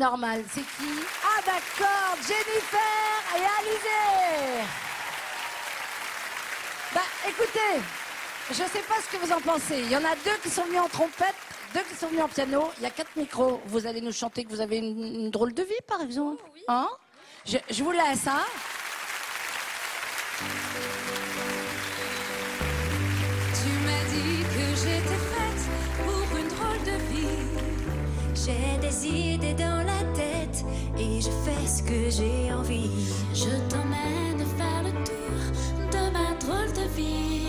normal. C'est qui? Ah d'accord, Jennifer et Alizé. Bah écoutez, je sais pas ce que vous en pensez. Il y en a deux qui sont venus en trompette, deux qui sont venus en piano. Il y a 4 micros. Vous allez nous chanter que vous avez une drôle de vie, par exemple. Oh, oui. Hein? Je vous laisse, hein? Tu m'as dit que j'étais faite pour une drôle de vie. J'ai des idées dans la tête et je fais ce que j'ai envie. Je t'emmène faire le tour de ma drôle de vie.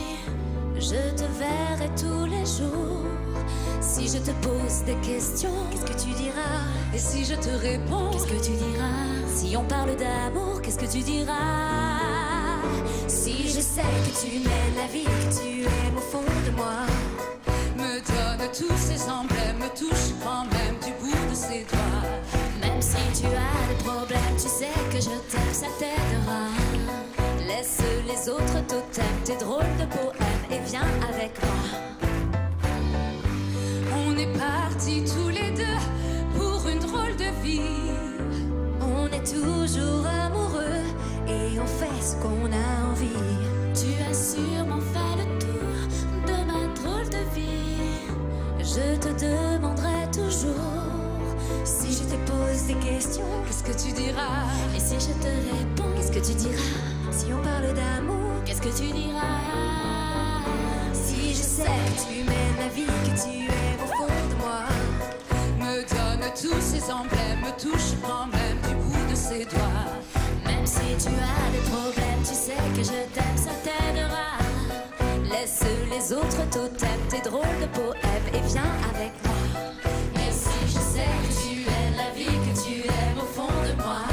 Je te verrai tous les jours. Si je te pose des questions, qu'est-ce que tu diras? Et si je te réponds, qu'est-ce que tu diras? Si on parle d'amour, qu'est-ce que tu diras? Si je sais que tu mènes la vie que tu aimes au fond de moi, me donne tous ces emblèmes, me touche quand même du bout de ses doigts. Même si tu as des problèmes, tu sais que je t'aime, ça t'aidera. Laisse les autres totems, tes drôles de poèmes et viens avec moi. On est partis tous les deux pour une drôle de vie. On est toujours amoureux et on fait ce qu'on a envie. Tu as sûrement fait le tour de ma drôle de vie. Je te demanderai toujours. Si je te pose des questions, qu'est-ce que tu diras? Et si je te réponds, qu'est-ce que tu diras? Si on parle d'amour, qu'est-ce que tu diras? Si je sais que tu mènes la vie que tu aimes au fond de moi, me donne tous ces emblèmes, me touche quand même du bout de ses doigts. Même si tu as des problèmes, tu sais que je t'aime, ça t'aidera. Laisse les autres totems, tes drôles de poèmes et viens avec moi. Et si je sais que tu aimes la vie que tu aimes au fond de moi,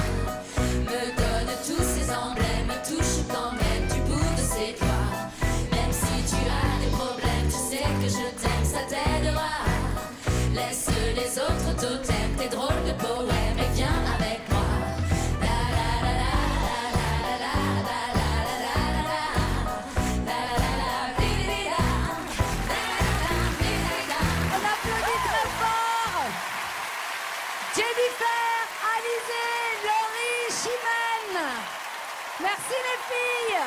me donne tous ces emblèmes, me touche quand même du bout de ses doigts. Même si tu as des problèmes, tu sais que je t'aime, ça t'aidera. Laisse les autres totems, tes drôles de poèmes et viens avec moi. On applaudit très fort Jennifer, Alizé, Laurie, Chimène. Merci les filles.